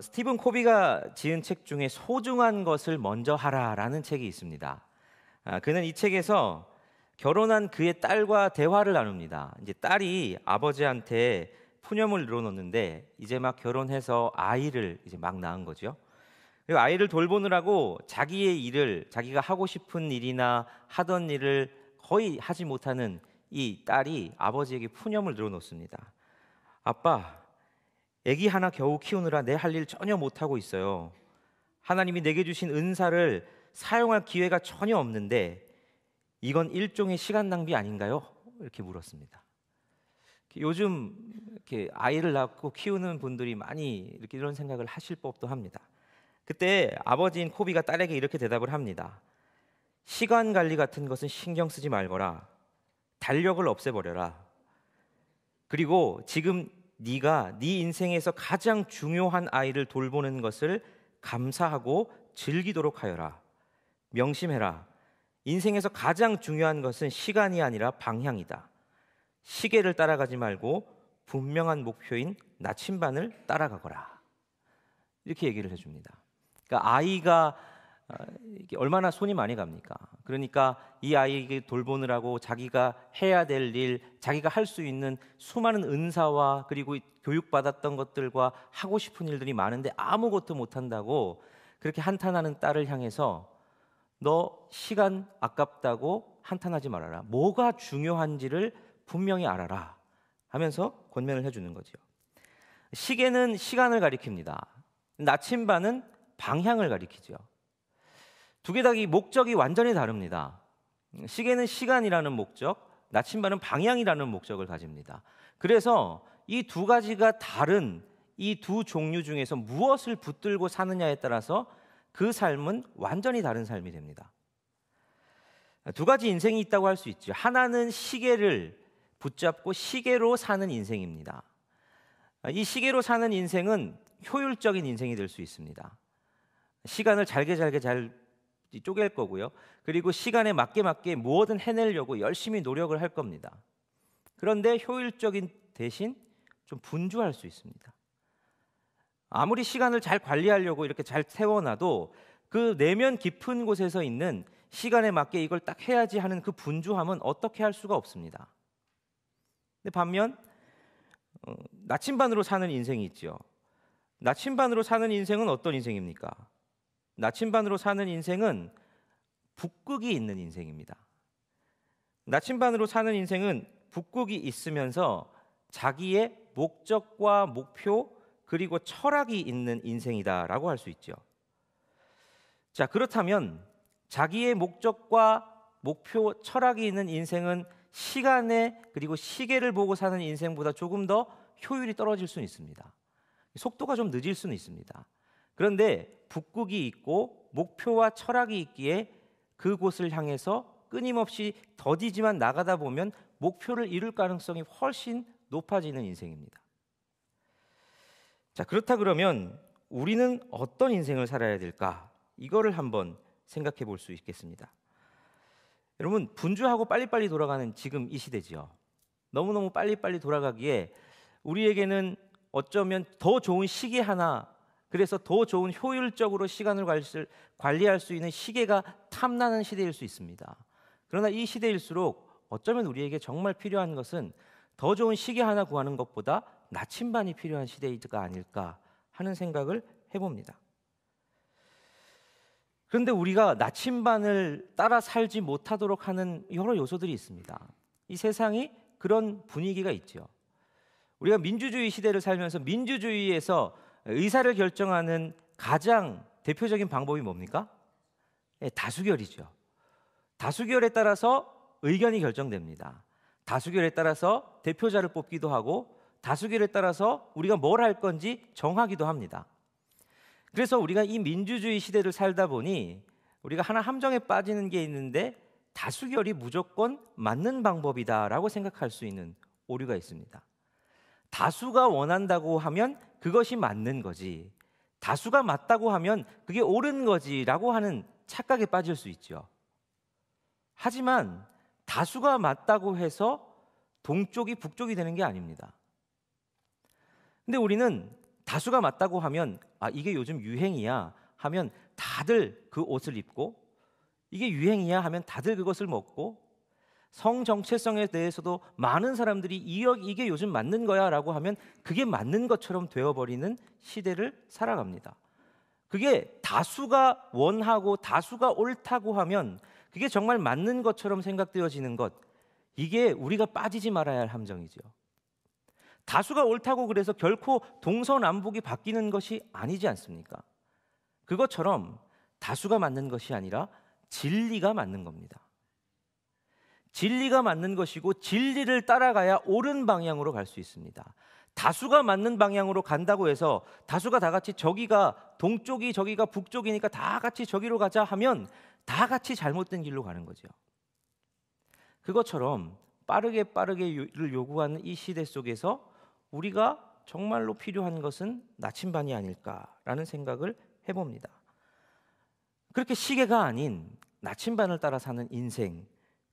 스티븐 코비가 지은 책 중에 소중한 것을 먼저 하라라는 책이 있습니다. 그는 이 책에서 결혼한 그의 딸과 대화를 나눕니다. 이제 딸이 아버지한테 푸념을 늘어놓는데 이제 막 결혼해서 아이를 이제 막 낳은 거죠. 그리고 아이를 돌보느라고 자기의 일을 자기가 하고 싶은 일이나 하던 일을 거의 하지 못하는 이 딸이 아버지에게 푸념을 늘어놓습니다. 아빠, 아기 하나 겨우 키우느라 내 할 일 전혀 못하고 있어요. 하나님이 내게 주신 은사를 사용할 기회가 전혀 없는데 이건 일종의 시간 낭비 아닌가요? 이렇게 물었습니다. 요즘 이렇게 아이를 낳고 키우는 분들이 많이 이렇게 이런 생각을 하실 법도 합니다. 그때 아버지인 코비가 딸에게 이렇게 대답을 합니다. 시간 관리 같은 것은 신경 쓰지 말거라. 달력을 없애버려라. 그리고 지금 네가 네 인생에서 가장 중요한 아이를 돌보는 것을 감사하고 즐기도록 하여라. 명심해라. 인생에서 가장 중요한 것은 시간이 아니라 방향이다. 시계를 따라가지 말고 분명한 목표인 나침반을 따라가거라. 이렇게 얘기를 해줍니다. 그러니까 아이가 이게 얼마나 손이 많이 갑니까? 그러니까 이 아이에게 돌보느라고 자기가 해야 될 일, 자기가 할 수 있는 수많은 은사와 그리고 교육받았던 것들과 하고 싶은 일들이 많은데 아무것도 못한다고 그렇게 한탄하는 딸을 향해서 너 시간 아깝다고 한탄하지 말아라. 뭐가 중요한지를 분명히 알아라 하면서 권면을 해주는 거죠. 시계는 시간을 가리킵니다. 나침반은 방향을 가리키죠. 두 개 다 이 목적이 완전히 다릅니다. 시계는 시간이라는 목적, 나침반은 방향이라는 목적을 가집니다. 그래서 이 두 가지가 다른 이 두 종류 중에서 무엇을 붙들고 사느냐에 따라서 그 삶은 완전히 다른 삶이 됩니다. 두 가지 인생이 있다고 할 수 있죠. 하나는 시계를 붙잡고 시계로 사는 인생입니다. 이 시계로 사는 인생은 효율적인 인생이 될 수 있습니다. 시간을 잘게 잘 쪼갤 거고요. 그리고 시간에 맞게 무엇든 해내려고 열심히 노력을 할 겁니다. 그런데 효율적인 대신 좀 분주할 수 있습니다. 아무리 시간을 잘 관리하려고 이렇게 잘 세워놔도 그 내면 깊은 곳에서 있는 시간에 맞게 이걸 딱 해야지 하는 그 분주함은 어떻게 할 수가 없습니다. 근데 반면 나침반으로 사는 인생이 있죠. 나침반으로 사는 인생은 어떤 인생입니까? 나침반으로 사는 인생은 북극이 있는 인생입니다. 나침반으로 사는 인생은 북극이 있으면서 자기의 목적과 목표 그리고 철학이 있는 인생이다라고 할 수 있죠. 자, 그렇다면 자기의 목적과 목표, 철학이 있는 인생은 시간에 그리고 시계를 보고 사는 인생보다 조금 더 효율이 떨어질 수는 있습니다. 속도가 좀 늦을 수는 있습니다. 그런데 북극이 있고 목표와 철학이 있기에 그곳을 향해서 끊임없이 더디지만 나가다 보면 목표를 이룰 가능성이 훨씬 높아지는 인생입니다. 자, 그렇다 그러면 우리는 어떤 인생을 살아야 될까? 이거를 한번 생각해 볼 수 있겠습니다. 여러분, 분주하고 빨리빨리 돌아가는 지금 이 시대지요. 너무너무 빨리빨리 돌아가기에 우리에게는 어쩌면 더 좋은 시계 하나, 그래서 더 좋은 효율적으로 시간을 관리할 수 있는 시계가 탐나는 시대일 수 있습니다. 그러나 이 시대일수록 어쩌면 우리에게 정말 필요한 것은 더 좋은 시계 하나 구하는 것보다 나침반이 필요한 시대가 아닐까 하는 생각을 해봅니다. 그런데 우리가 나침반을 따라 살지 못하도록 하는 여러 요소들이 있습니다. 이 세상이 그런 분위기가 있죠. 우리가 민주주의 시대를 살면서 민주주의에서 의사를 결정하는 가장 대표적인 방법이 뭡니까? 다수결이죠. 다수결에 따라서 의견이 결정됩니다. 다수결에 따라서 대표자를 뽑기도 하고 다수결에 따라서 우리가 뭘 할 건지 정하기도 합니다. 그래서 우리가 이 민주주의 시대를 살다 보니 우리가 하나 함정에 빠지는 게 있는데 다수결이 무조건 맞는 방법이다라고 생각할 수 있는 오류가 있습니다. 다수가 원한다고 하면 그것이 맞는 거지, 다수가 맞다고 하면 그게 옳은 거지라고 하는 착각에 빠질 수 있죠. 하지만 다수가 맞다고 해서 동쪽이 북쪽이 되는 게 아닙니다. 근데 우리는 다수가 맞다고 하면 이게 요즘 유행이야 하면 다들 그 옷을 입고, 이게 유행이야 하면 다들 그것을 먹고, 성 정체성에 대해서도 많은 사람들이 이게 요즘 맞는 거야 라고 하면 그게 맞는 것처럼 되어버리는 시대를 살아갑니다. 그게 다수가 원하고 다수가 옳다고 하면 그게 정말 맞는 것처럼 생각되어지는 것, 이게 우리가 빠지지 말아야 할 함정이죠. 다수가 옳다고 그래서 결코 동서남북이 바뀌는 것이 아니지 않습니까? 그것처럼 다수가 맞는 것이 아니라 진리가 맞는 겁니다. 진리가 맞는 것이고 진리를 따라가야 옳은 방향으로 갈 수 있습니다. 다수가 맞는 방향으로 간다고 해서 다수가 다 같이 저기가 동쪽이 저기가 북쪽이니까 다 같이 저기로 가자 하면 다 같이 잘못된 길로 가는 거죠. 그것처럼 빠르게를 요구하는 이 시대 속에서 우리가 정말로 필요한 것은 나침반이 아닐까라는 생각을 해봅니다. 그렇게 시계가 아닌 나침반을 따라 사는 인생,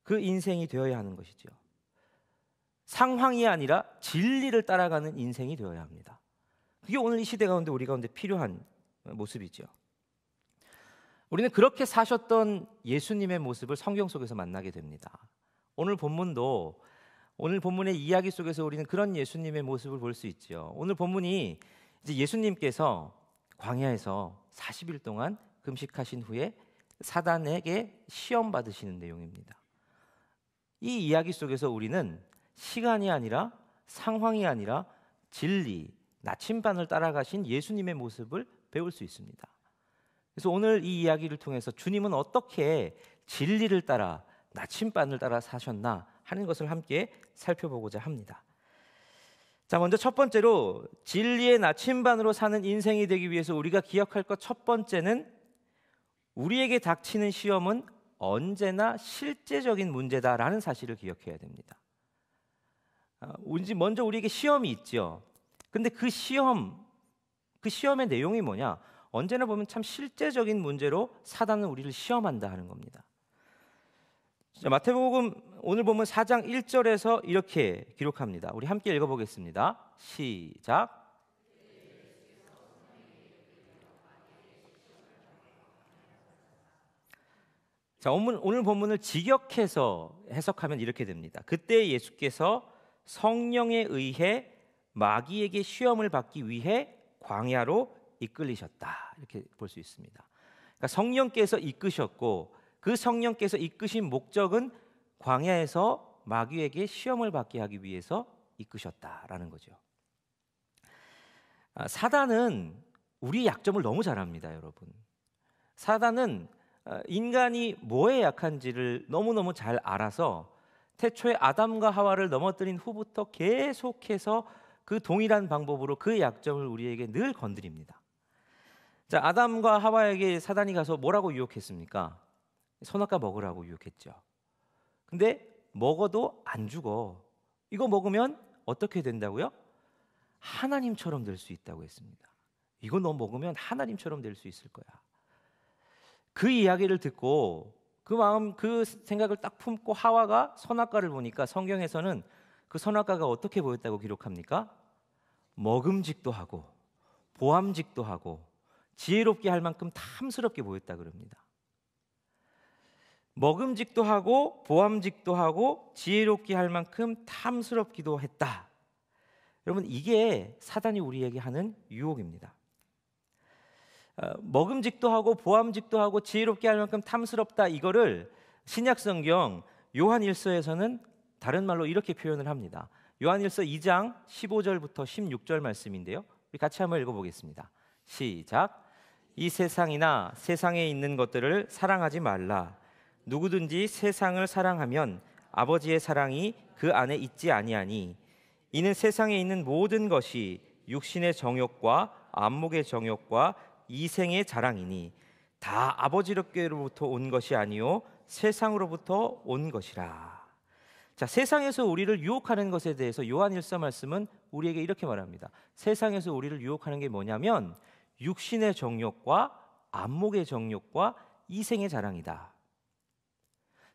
그 인생이 되어야 하는 것이죠. 상황이 아니라 진리를 따라가는 인생이 되어야 합니다. 그게 오늘 이 시대 가운데 우리 가운데 필요한 모습이죠. 우리는 그렇게 사셨던 예수님의 모습을 성경 속에서 만나게 됩니다. 오늘 본문의 이야기 속에서 우리는 그런 예수님의 모습을 볼 수 있죠. 오늘 본문이 이제 예수님께서 광야에서 40일 동안 금식하신 후에 사단에게 시험 받으시는 내용입니다. 이 이야기 속에서 우리는 시간이 아니라 상황이 아니라 진리, 나침반을 따라가신 예수님의 모습을 배울 수 있습니다. 그래서 오늘 이 이야기를 통해서 주님은 어떻게 진리를 따라 나침반을 따라 사셨나 하는 것을 함께 살펴보고자 합니다. 자, 먼저 첫 번째로 진리의 나침반으로 사는 인생이 되기 위해서 우리가 기억할 것 첫 번째는 우리에게 닥치는 시험은 언제나 실제적인 문제다라는 사실을 기억해야 됩니다. 먼저 우리에게 시험이 있죠. 근데 그 시험의 내용이 뭐냐? 언제나 보면 참 실제적인 문제로 사단은 우리를 시험한다 하는 겁니다. 자, 마태복음 오늘 보면 4장 1절에서 이렇게 기록합니다. 우리 함께 읽어보겠습니다. 시작. 자, 오늘 본문을 직역해서 해석하면 이렇게 됩니다. 그때 예수께서 성령에 의해 마귀에게 시험을 받기 위해 광야로 이끌리셨다. 이렇게 볼 수 있습니다. 그러니까 성령께서 이끄셨고 그 성령께서 이끄신 목적은 광야에서 마귀에게 시험을 받게 하기 위해서 이끄셨다라는 거죠. 사단은 우리의 약점을 너무 잘 압니다, 여러분. 사단은 인간이 뭐에 약한지를 너무너무 잘 알아서 태초에 아담과 하와를 넘어뜨린 후부터 계속해서 그 동일한 방법으로 그 약점을 우리에게 늘 건드립니다. 자, 아담과 하와에게 사단이 가서 뭐라고 유혹했습니까? 선악과 먹으라고 유혹했죠. 근데 먹어도 안 죽어. 이거 먹으면 어떻게 된다고요? 하나님처럼 될 수 있다고 했습니다. 이거 너 먹으면 하나님처럼 될 수 있을 거야. 그 이야기를 듣고 그 생각을 딱 품고 하와가 선악과를 보니까 성경에서는 그 선악과가 어떻게 보였다고 기록합니까? 먹음직도 하고 보암직도 하고 지혜롭게 할 만큼 탐스럽게 보였다 그럽니다. 먹음직도 하고 보암직도 하고 지혜롭게 할 만큼 탐스럽기도 했다. 여러분, 이게 사단이 우리에게 하는 유혹입니다. 먹음직도 하고 보암직도 하고 지혜롭게 할 만큼 탐스럽다, 이거를 신약성경 요한일서에서는 다른 말로 이렇게 표현을 합니다. 요한일서 2장 15절부터 16절 말씀인데요, 우리 같이 한번 읽어보겠습니다. 시작. 이 세상이나 세상에 있는 것들을 사랑하지 말라. 누구든지 세상을 사랑하면 아버지의 사랑이 그 안에 있지 아니하니, 이는 세상에 있는 모든 것이 육신의 정욕과 안목의 정욕과 이생의 자랑이니 다 아버지께로부터 온 것이 아니요 세상으로부터 온 것이라. 자, 세상에서 우리를 유혹하는 것에 대해서 요한일서 말씀은 우리에게 이렇게 말합니다. 세상에서 우리를 유혹하는 게 뭐냐면 육신의 정욕과 안목의 정욕과 이생의 자랑이다.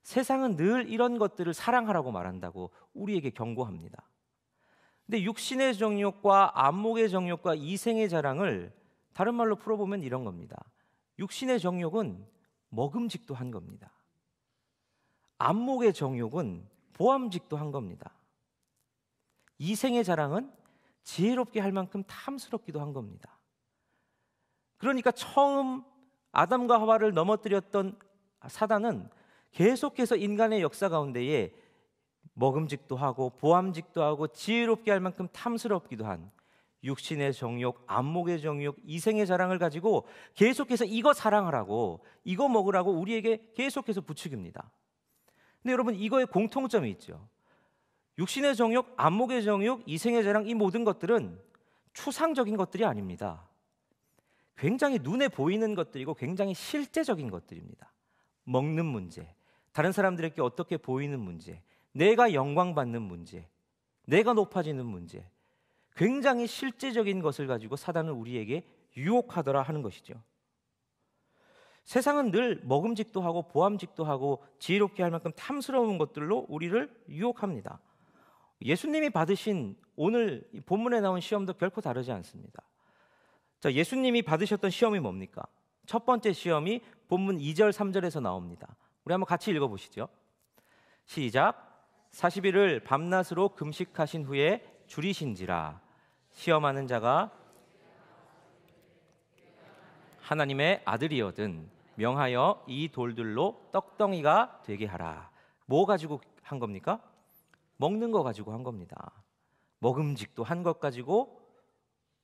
세상은 늘 이런 것들을 사랑하라고 말한다고 우리에게 경고합니다. 근데 육신의 정욕과 안목의 정욕과 이생의 자랑을 다른 말로 풀어보면 이런 겁니다. 육신의 정욕은 먹음직도 한 겁니다. 안목의 정욕은 보암직도 한 겁니다. 이생의 자랑은 지혜롭게 할 만큼 탐스럽기도 한 겁니다. 그러니까 처음 아담과 하와를 넘어뜨렸던 사단은 계속해서 인간의 역사 가운데에 먹음직도 하고 보암직도 하고 지혜롭게 할 만큼 탐스럽기도 한 육신의 정욕, 안목의 정욕, 이생의 자랑을 가지고 계속해서 이거 사랑하라고, 이거 먹으라고 우리에게 계속해서 부추깁니다. 근데 여러분, 이거에 공통점이 있죠. 육신의 정욕, 안목의 정욕, 이생의 자랑, 이 모든 것들은 추상적인 것들이 아닙니다. 굉장히 눈에 보이는 것들이고 굉장히 실제적인 것들입니다. 먹는 문제, 다른 사람들에게 어떻게 보이는 문제, 내가 영광받는 문제, 내가 높아지는 문제, 굉장히 실제적인 것을 가지고 사단은 우리에게 유혹하더라 하는 것이죠. 세상은 늘 먹음직도 하고 보암직도 하고 지혜롭게 할 만큼 탐스러운 것들로 우리를 유혹합니다. 예수님이 받으신 오늘 본문에 나온 시험도 결코 다르지 않습니다. 자, 예수님이 받으셨던 시험이 뭡니까? 첫 번째 시험이 본문 2절 3절에서 나옵니다. 우리 한번 같이 읽어보시죠. 시작. 40일을 밤낮으로 금식하신 후에 줄이신지라. 시험하는 자가 하나님의 아들이거든 명하여 이 돌들로 떡덩이가 되게 하라. 뭐 가지고 한 겁니까? 먹는 거 가지고 한 겁니다. 먹음직도 한 것 가지고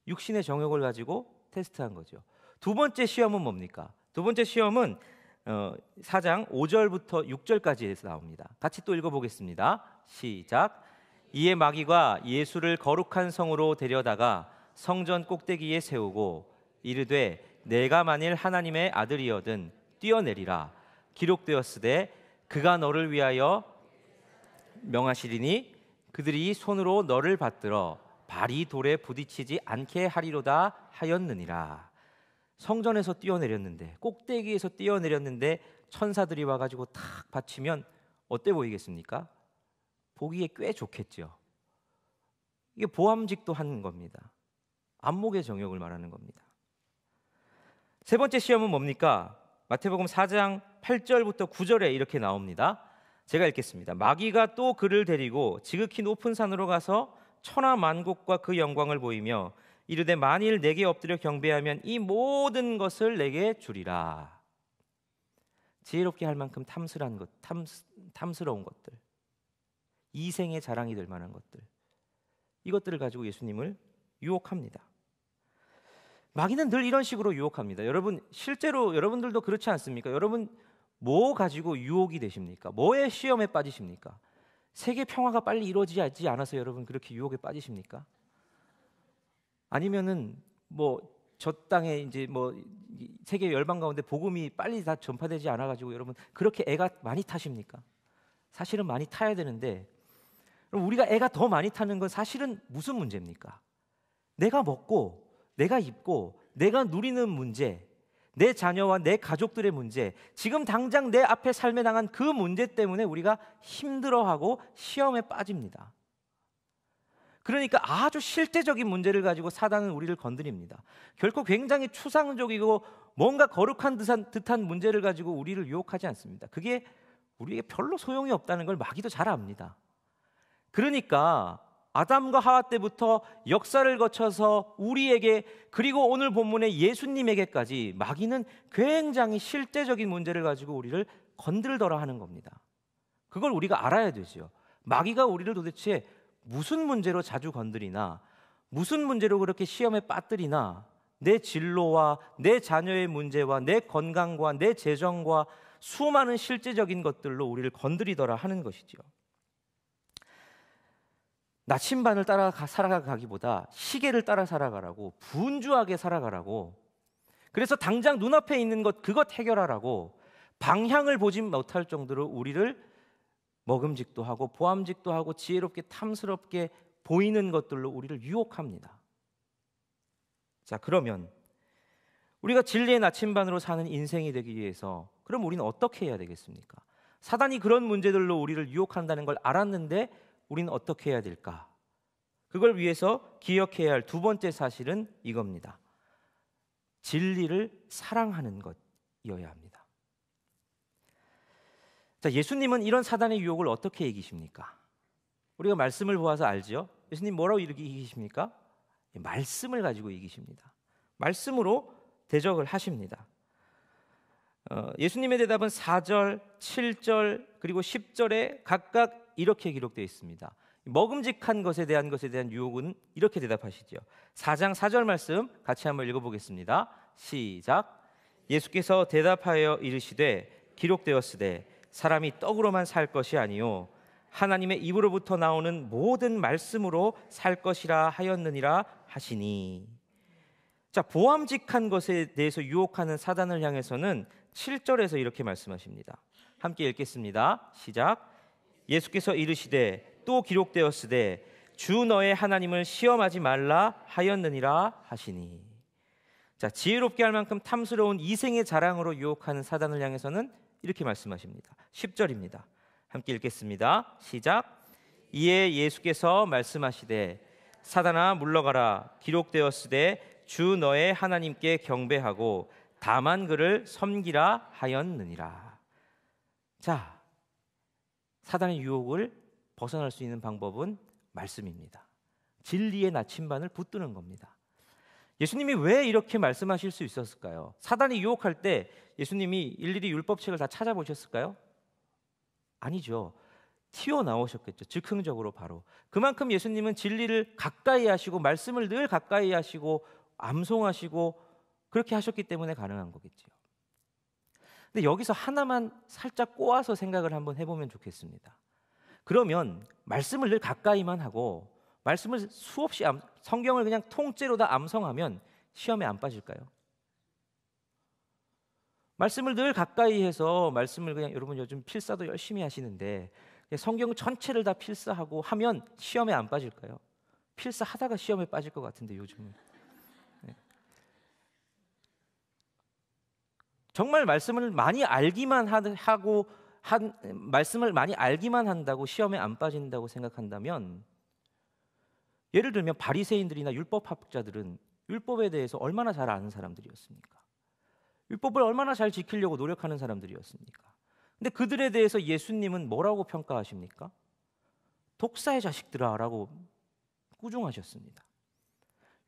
육신의 정욕을 가지고 테스트한 거죠. 두 번째 시험은 뭡니까? 두 번째 시험은 4장 5절부터 6절까지 나옵니다. 같이 또 읽어보겠습니다. 시작. 이에 마귀가 예수를 거룩한 성으로 데려다가 성전 꼭대기에 세우고 이르되 내가 만일 하나님의 아들이거든 뛰어내리라. 기록되었으되 그가 너를 위하여 명하시리니 그들이 손으로 너를 받들어 발이 돌에 부딪히지 않게 하리로다 하였느니라. 성전에서 뛰어내렸는데, 꼭대기에서 뛰어내렸는데 천사들이 와가지고 탁 받치면 어때 보이겠습니까? 보기에 꽤 좋겠죠. 이게 보암직도 한 겁니다. 안목의 정욕을 말하는 겁니다. 세 번째 시험은 뭡니까? 마태복음 4장 8절부터 9절에 이렇게 나옵니다. 제가 읽겠습니다. 마귀가 또 그를 데리고 지극히 높은 산으로 가서 천하 만국과 그 영광을 보이며 이르되 만일 내게 엎드려 경배하면 이 모든 것을 내게 주리라. 지혜롭게 할 만큼 탐스러운 것들, 이생의 자랑이 될 만한 것들, 이것들을 가지고 예수님을 유혹합니다. 마귀는 늘 이런 식으로 유혹합니다. 여러분, 실제로 여러분들도 그렇지 않습니까? 여러분 뭐 가지고 유혹이 되십니까? 뭐에 시험에 빠지십니까? 세계 평화가 빨리 이루어지지 않아서 여러분 그렇게 유혹에 빠지십니까? 아니면은 뭐 저 땅에 이제 뭐 세계 열방 가운데 복음이 빨리 다 전파되지 않아 가지고 여러분 그렇게 애가 많이 타십니까? 사실은 많이 타야 되는데, 그럼 우리가 애가 더 많이 타는 건 사실은 무슨 문제입니까? 내가 먹고 내가 입고 내가 누리는 문제, 내 자녀와 내 가족들의 문제, 지금 당장 내 앞에 삶에 당한 그 문제 때문에 우리가 힘들어하고 시험에 빠집니다. 그러니까 아주 실제적인 문제를 가지고 사단은 우리를 건드립니다. 결코 굉장히 추상적이고 뭔가 거룩한 듯한 문제를 가지고 우리를 유혹하지 않습니다. 그게 우리에게 별로 소용이 없다는 걸 마귀도 잘 압니다. 그러니까 아담과 하와 때부터 역사를 거쳐서 우리에게, 그리고 오늘 본문의 예수님에게까지 마귀는 굉장히 실제적인 문제를 가지고 우리를 건들더라 하는 겁니다. 그걸 우리가 알아야 되죠. 마귀가 우리를 도대체 무슨 문제로 자주 건드리나, 무슨 문제로 그렇게 시험에 빠뜨리나, 내 진로와 내 자녀의 문제와 내 건강과 내 재정과 수많은 실제적인 것들로 우리를 건드리더라 하는 것이죠. 나침반을 따라 살아가기보다 시계를 따라 살아가라고, 분주하게 살아가라고, 그래서 당장 눈앞에 있는 것 그것 해결하라고 방향을 보지 못할 정도로 우리를 먹음직도 하고 보암직도 하고 지혜롭게 탐스럽게 보이는 것들로 우리를 유혹합니다. 자, 그러면 우리가 진리의 나침반으로 사는 인생이 되기 위해서 그럼 우리는 어떻게 해야 되겠습니까? 사단이 그런 문제들로 우리를 유혹한다는 걸 알았는데 우리는 어떻게 해야 될까? 그걸 위해서 기억해야 할 두 번째 사실은 이겁니다. 진리를 사랑하는 것이어야 합니다. 자, 예수님은 이런 사단의 유혹을 어떻게 이기십니까? 우리가 말씀을 보아서 알죠? 예수님 뭐라고 이렇게 이기십니까? 말씀을 가지고 이기십니다. 말씀으로 대적을 하십니다. 예수님의 대답은 4절, 7절 그리고 10절에 각각 이렇게 기록되어 있습니다. 먹음직한 것에 대한 유혹은 이렇게 대답하시죠. 4장 4절 말씀 같이 한번 읽어보겠습니다. 시작. 예수께서 대답하여 이르시되 기록되었으되 사람이 떡으로만 살 것이 아니요 하나님의 입으로부터 나오는 모든 말씀으로 살 것이라 하였느니라 하시니. 자, 보암직한 것에 대해서 유혹하는 사단을 향해서는 7절에서 이렇게 말씀하십니다. 함께 읽겠습니다. 시작. 예수께서 이르시되 또 기록되었으되 주 너의 하나님을 시험하지 말라 하였느니라 하시니. 자, 지혜롭게 할 만큼 탐스러운 이생의 자랑으로 유혹하는 사단을 향해서는 이렇게 말씀하십니다. 10절입니다. 함께 읽겠습니다. 시작. 이에 예수께서 말씀하시되 사단아 물러가라 기록되었으되 주 너의 하나님께 경배하고 다만 그를 섬기라 하였느니라. 자, 사단의 유혹을 벗어날 수 있는 방법은 말씀입니다. 진리의 나침반을 붙드는 겁니다. 예수님이 왜 이렇게 말씀하실 수 있었을까요? 사단이 유혹할 때 예수님이 일일이 율법책을 다 찾아보셨을까요? 아니죠. 튀어나오셨겠죠. 즉흥적으로 바로. 그만큼 예수님은 진리를 가까이 하시고 말씀을 늘 가까이 하시고 암송하시고 그렇게 하셨기 때문에 가능한 거겠죠. 근데 여기서 하나만 살짝 꼬아서 생각을 한번 해보면 좋겠습니다. 그러면 말씀을 늘 가까이만 하고 말씀을 수없이 성경을 그냥 통째로 다 암송하면 시험에 안 빠질까요? 말씀을 늘 가까이 해서 말씀을 그냥 여러분 요즘 필사도 열심히 하시는데 성경 전체를 다 필사하고 하면 시험에 안 빠질까요? 필사하다가 시험에 빠질 것 같은데 요즘은. 네. 정말 말씀을 많이 알기만 하고 말씀을 많이 알기만 한다고 시험에 안 빠진다고 생각한다면 예를 들면 바리새인들이나 율법학자들은 율법에 대해서 얼마나 잘 아는 사람들이었습니까? 율법을 얼마나 잘 지키려고 노력하는 사람들이었습니까? 근데 그들에 대해서 예수님은 뭐라고 평가하십니까? 독사의 자식들아 라고 꾸중하셨습니다.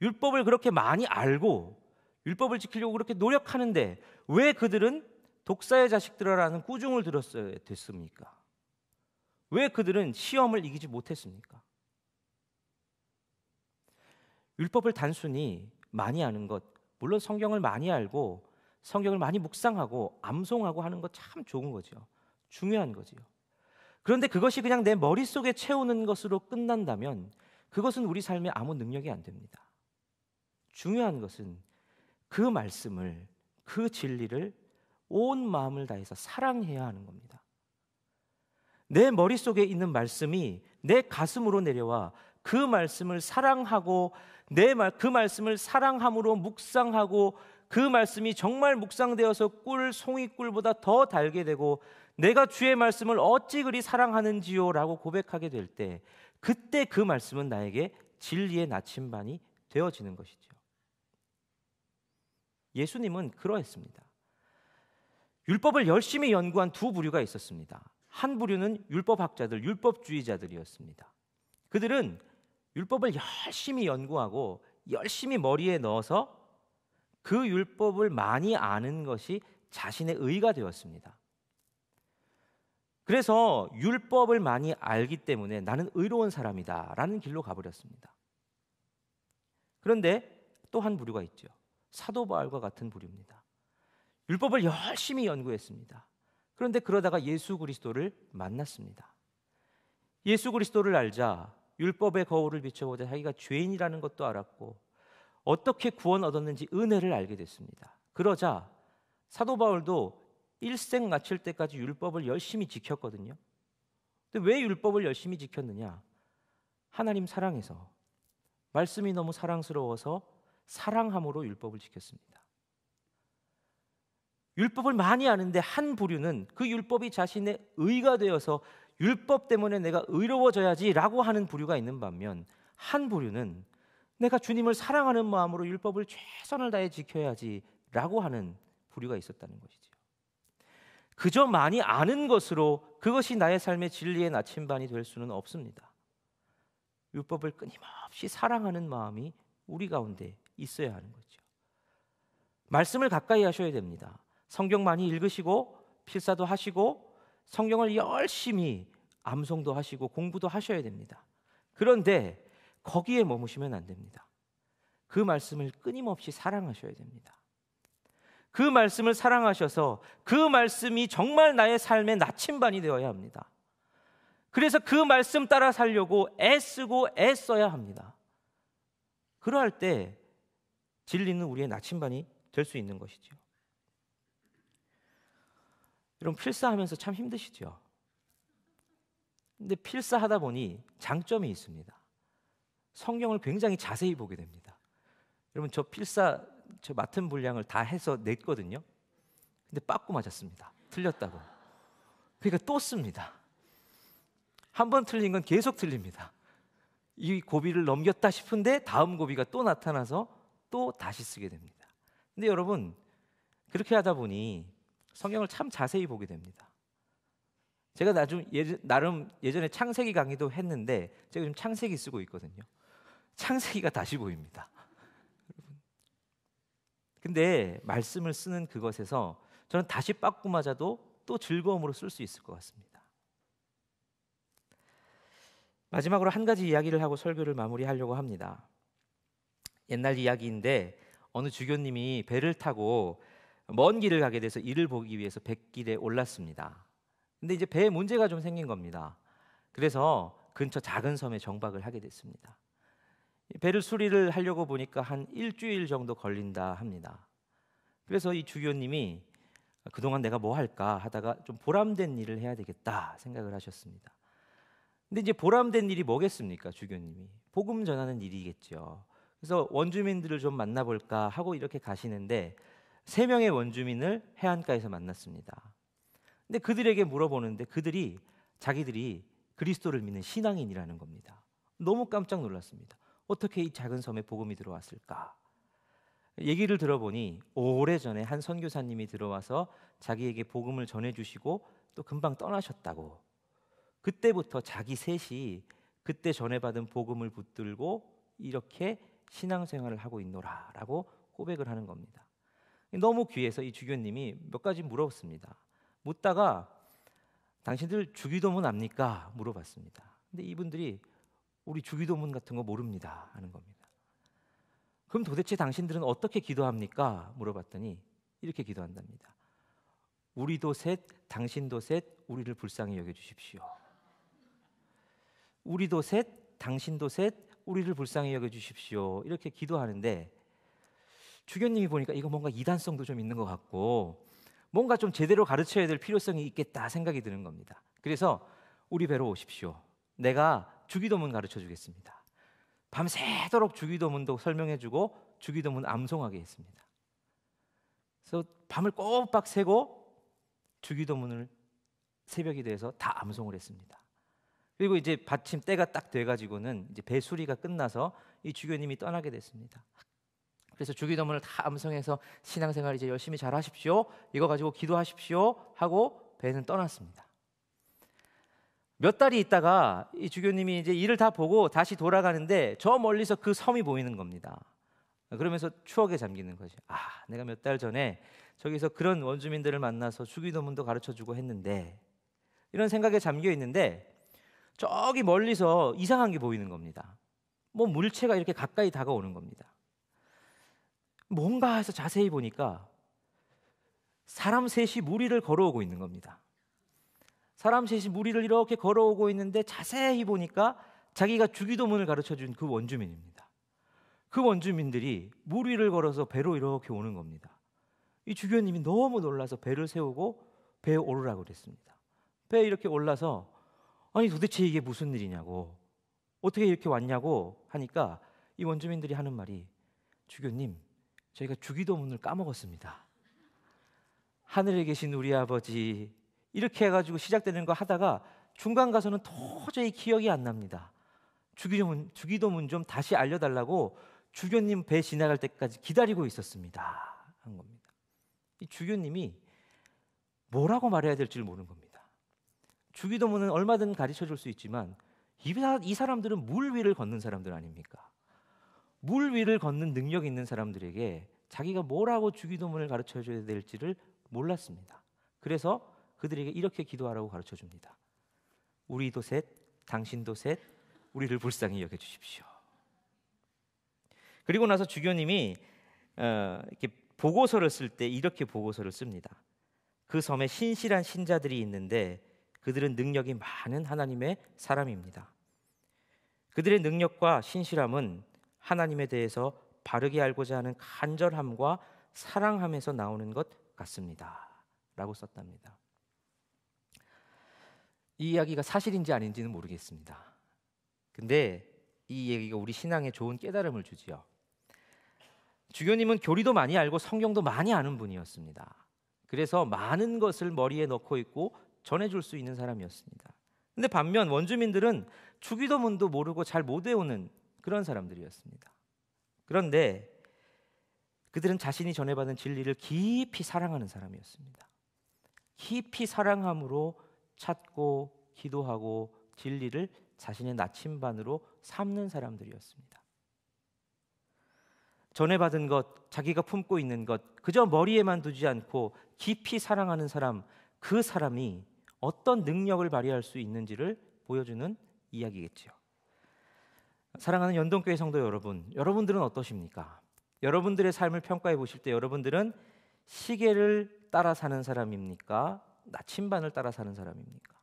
율법을 그렇게 많이 알고 율법을 지키려고 그렇게 노력하는데 왜 그들은 독사의 자식들아라는 꾸중을 들었어야 됐습니까? 왜 그들은 시험을 이기지 못했습니까? 율법을 단순히 많이 아는 것, 물론 성경을 많이 알고 성경을 많이 묵상하고 암송하고 하는 것 참 좋은 거죠. 중요한 거지요. 그런데 그것이 그냥 내 머릿속에 채우는 것으로 끝난다면 그것은 우리 삶에 아무 능력이 안 됩니다. 중요한 것은 그 말씀을, 그 진리를 온 마음을 다해서 사랑해야 하는 겁니다. 내 머릿속에 있는 말씀이 내 가슴으로 내려와 그 말씀을 사랑하고 그 말씀을 사랑함으로 묵상하고 그 말씀이 정말 묵상되어서 송이꿀보다 더 달게 되고 내가 주의 말씀을 어찌 그리 사랑하는지요 라고 고백하게 될 때 그때 그 말씀은 나에게 진리의 나침반이 되어지는 것이죠. 예수님은 그러했습니다. 율법을 열심히 연구한 두 부류가 있었습니다. 한 부류는 율법학자들, 율법주의자들이었습니다. 그들은 율법을 열심히 연구하고 열심히 머리에 넣어서 그 율법을 많이 아는 것이 자신의 의가 되었습니다. 그래서 율법을 많이 알기 때문에 나는 의로운 사람이다 라는 길로 가버렸습니다. 그런데 또 한 부류가 있죠. 사도 바울과 같은 부류입니다. 율법을 열심히 연구했습니다. 그런데 그러다가 예수 그리스도를 만났습니다. 예수 그리스도를 알자 율법의 거울을 비춰보자 자기가 죄인이라는 것도 알았고 어떻게 구원 얻었는지 은혜를 알게 됐습니다. 그러자 사도 바울도 일생 마칠 때까지 율법을 열심히 지켰거든요. 근데 왜 율법을 열심히 지켰느냐? 하나님 사랑해서, 말씀이 너무 사랑스러워서 사랑함으로 율법을 지켰습니다. 율법을 많이 아는데 한 부류는 그 율법이 자신의 의가 되어서 율법 때문에 내가 의로워져야지라고 하는 부류가 있는 반면 한 부류는 내가 주님을 사랑하는 마음으로 율법을 최선을 다해 지켜야지라고 하는 부류가 있었다는 것이죠. 그저 많이 아는 것으로 그것이 나의 삶의 진리의 나침반이 될 수는 없습니다. 율법을 끊임없이 사랑하는 마음이 우리 가운데 있어야 하는 거죠. 말씀을 가까이 하셔야 됩니다. 성경 많이 읽으시고 필사도 하시고 성경을 열심히 암송도 하시고 공부도 하셔야 됩니다. 그런데 거기에 머무시면 안 됩니다. 그 말씀을 끊임없이 사랑하셔야 됩니다. 그 말씀을 사랑하셔서 그 말씀이 정말 나의 삶의 나침반이 되어야 합니다. 그래서 그 말씀 따라 살려고 애쓰고 애써야 합니다. 그러할 때 진리는 우리의 나침반이 될 수 있는 것이죠. 여러분, 필사하면서 참 힘드시죠? 근데 필사하다 보니 장점이 있습니다. 성경을 굉장히 자세히 보게 됩니다. 여러분, 저 필사 저 맡은 분량을 다 해서 냈거든요. 근데 빠꾸 맞았습니다. 틀렸다고. 그러니까 또 씁니다. 한 번 틀린 건 계속 틀립니다. 이 고비를 넘겼다 싶은데 다음 고비가 또 나타나서 또 다시 쓰게 됩니다. 근데 여러분, 그렇게 하다 보니 성경을 참 자세히 보게 됩니다. 제가 나름 예전에 창세기 강의도 했는데 제가 지금 창세기 쓰고 있거든요. 창세기가 다시 보입니다. 근데 말씀을 쓰는 그것에서 저는 다시 빠꾸 맞아도 또 즐거움으로 쓸 수 있을 것 같습니다. 마지막으로 한 가지 이야기를 하고 설교를 마무리하려고 합니다. 옛날 이야기인데 어느 주교님이 배를 타고 먼 길을 가게 돼서 이를 보기 위해서 뱃길에 올랐습니다. 근데 이제 배에 문제가 좀 생긴 겁니다. 그래서 근처 작은 섬에 정박을 하게 됐습니다. 배를 수리를 하려고 보니까 한 일주일 정도 걸린다 합니다. 그래서 이 주교님이 그동안 내가 뭐 할까 하다가 좀 보람된 일을 해야 되겠다 생각을 하셨습니다. 근데 이제 보람된 일이 뭐겠습니까? 주교님이 복음 전하는 일이겠죠. 그래서 원주민들을 좀 만나볼까 하고 이렇게 가시는데 3명의 원주민을 해안가에서 만났습니다. 근데 그들에게 물어보는데 그들이 자기들이 그리스도를 믿는 신앙인이라는 겁니다. 너무 깜짝 놀랐습니다. 어떻게 이 작은 섬에 복음이 들어왔을까? 얘기를 들어보니 오래전에 한 선교사님이 들어와서 자기에게 복음을 전해주시고 또 금방 떠나셨다고. 그때부터 자기 셋이 그때 전해받은 복음을 붙들고 이렇게 신앙생활을 하고 있노라라고 고백을 하는 겁니다. 너무 귀해서 이 주교님이 몇 가지 물었습니다. 묻다가 당신들 주기도문 압니까? 물어봤습니다. 근데 이분들이 우리 주기도문 같은 거 모릅니다 하는 겁니다. 그럼 도대체 당신들은 어떻게 기도합니까? 물어봤더니 이렇게 기도한답니다. 우리도 셋, 당신도 셋, 우리를 불쌍히 여겨주십시오. 우리도 셋, 당신도 셋, 우리를 불쌍히 여겨주십시오. 이렇게 기도하는데 주교님이 보니까 이거 뭔가 이단성도 좀 있는 것 같고 뭔가 좀 제대로 가르쳐야 될 필요성이 있겠다 생각이 드는 겁니다. 그래서 우리 배로 오십시오. 내가 주기도문 가르쳐 주겠습니다. 밤새도록 주기도문도 설명해주고 주기도문 암송하게 했습니다. 그래서 밤을 꼬박 새고 주기도문을 새벽이 돼서 다 암송을 했습니다. 그리고 이제 마침 때가 딱 돼가지고는 이제 배 수리가 끝나서 이 주교님이 떠나게 됐습니다. 그래서 주기도문을 다 암송해서 신앙생활 이제 열심히 잘 하십시오. 이거 가지고 기도하십시오. 하고 배는 떠났습니다. 몇 달이 있다가 이 주교님이 이제 일을 다 보고 다시 돌아가는데 저 멀리서 그 섬이 보이는 겁니다. 그러면서 추억에 잠기는 거죠. 아, 내가 몇 달 전에 저기서 그런 원주민들을 만나서 주기도문도 가르쳐주고 했는데 이런 생각에 잠겨 있는데 저기 멀리서 이상한 게 보이는 겁니다. 뭐 물체가 이렇게 가까이 다가오는 겁니다. 뭔가 해서 자세히 보니까 사람 셋이 물 위를 걸어오고 있는 겁니다. 사람 셋이 물 위를 이렇게 걸어오고 있는데 자세히 보니까 자기가 주기도문을 가르쳐준 그 원주민입니다. 그 원주민들이 물 위를 걸어서 배로 이렇게 오는 겁니다. 이 주교님이 너무 놀라서 배를 세우고 배에 오르라고 그랬습니다. 배에 이렇게 올라서 아니 도대체 이게 무슨 일이냐고 어떻게 이렇게 왔냐고 하니까 이 원주민들이 하는 말이 주교님 저희가 주기도문을 까먹었습니다. 하늘에 계신 우리 아버지 이렇게 해가지고 시작되는 거 하다가 중간 가서는 도저히 기억이 안 납니다. 주기도문 좀 다시 알려달라고 주교님 배 지나갈 때까지 기다리고 있었습니다. 한 겁니다. 이 주교님이 뭐라고 말해야 될지 모르는 겁니다. 주기도문은 얼마든 가르쳐 줄 수 있지만 이 사람들은 물 위를 걷는 사람들 아닙니까? 물 위를 걷는 능력 있는 사람들에게 자기가 뭐라고 주기도문을 가르쳐 줘야 될지를 몰랐습니다. 그래서 그들에게 이렇게 기도하라고 가르쳐 줍니다. 우리도 셋, 당신도 셋, 우리를 불쌍히 여겨주십시오. 그리고 나서 주교님이 이렇게 보고서를 쓸 때 이렇게 보고서를 씁니다. 그 섬에 신실한 신자들이 있는데 그들은 능력이 많은 하나님의 사람입니다. 그들의 능력과 신실함은 하나님에 대해서 바르게 알고자 하는 간절함과 사랑함에서 나오는 것 같습니다. 라고 썼답니다. 이 이야기가 사실인지 아닌지는 모르겠습니다. 근데 이 얘기가 우리 신앙에 좋은 깨달음을 주지요. 주교님은 교리도 많이 알고 성경도 많이 아는 분이었습니다. 그래서 많은 것을 머리에 넣고 있고 전해줄 수 있는 사람이었습니다. 근데 반면 원주민들은 주기도문도 모르고 잘 못 외우는 그런 사람들이었습니다. 그런데 그들은 자신이 전해받은 진리를 깊이 사랑하는 사람이었습니다. 깊이 사랑함으로 찾고 기도하고 진리를 자신의 나침반으로 삼는 사람들이었습니다. 전해받은 것, 자기가 품고 있는 것 그저 머리에만 두지 않고 깊이 사랑하는 사람, 그 사람이 어떤 능력을 발휘할 수 있는지를 보여주는 이야기겠죠. 사랑하는 연동교회 성도 여러분, 여러분들은 어떠십니까? 여러분들의 삶을 평가해 보실 때 여러분들은 시계를 따라 사는 사람입니까? 나침반을 따라 사는 사람입니까?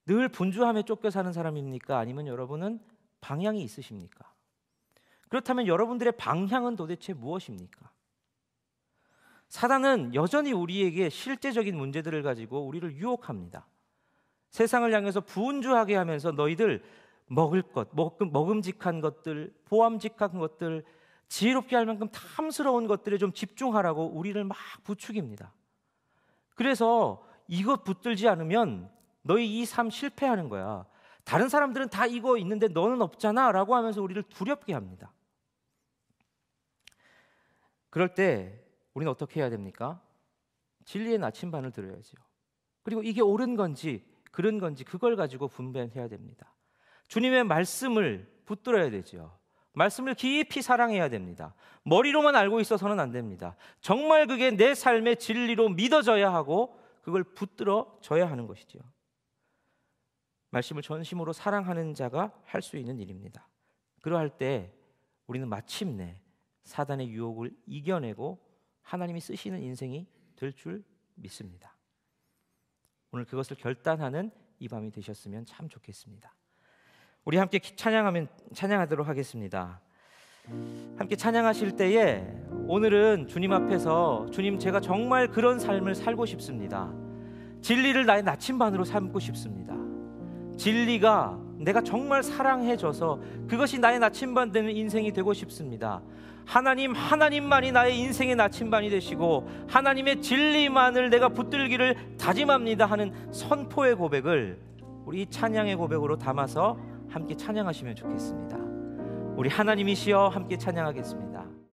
늘 분주함에 쫓겨 사는 사람입니까? 아니면 여러분은 방향이 있으십니까? 그렇다면 여러분들의 방향은 도대체 무엇입니까? 사단은 여전히 우리에게 실제적인 문제들을 가지고 우리를 유혹합니다. 세상을 향해서 분주하게 하면서 너희들 먹을 것, 먹음직한 것들, 보암직한 것들, 지혜롭게 할 만큼 탐스러운 것들에 좀 집중하라고 우리를 막 부추깁니다. 그래서 이것 붙들지 않으면 너희 이 삶 실패하는 거야. 다른 사람들은 다 이거 있는데 너는 없잖아 라고 하면서 우리를 두렵게 합니다. 그럴 때 우리는 어떻게 해야 됩니까? 진리의 나침반을 들어야죠. 그리고 이게 옳은 건지 그른 건지 그걸 가지고 분별해야 됩니다. 주님의 말씀을 붙들어야 되죠. 말씀을 깊이 사랑해야 됩니다. 머리로만 알고 있어서는 안 됩니다. 정말 그게 내 삶의 진리로 믿어져야 하고 그걸 붙들어져야 하는 것이죠. 말씀을 전심으로 사랑하는 자가 할 수 있는 일입니다. 그러할 때 우리는 마침내 사단의 유혹을 이겨내고 하나님이 쓰시는 인생이 될 줄 믿습니다. 오늘 그것을 결단하는 이 밤이 되셨으면 참 좋겠습니다. 우리 함께 찬양하도록 하겠습니다. 함께 찬양하실 때에 오늘은 주님 앞에서 주님 제가 정말 그런 삶을 살고 싶습니다. 진리를 나의 나침반으로 삼고 싶습니다. 진리가 내가 정말 사랑해줘서 그것이 나의 나침반 되는 인생이 되고 싶습니다. 하나님만이 나의 인생의 나침반이 되시고 하나님의 진리만을 내가 붙들기를 다짐합니다 하는 선포의 고백을 우리 이 찬양의 고백으로 담아서 함께 찬양하시면 좋겠습니다. 우리 하나님이시여 함께 찬양하겠습니다.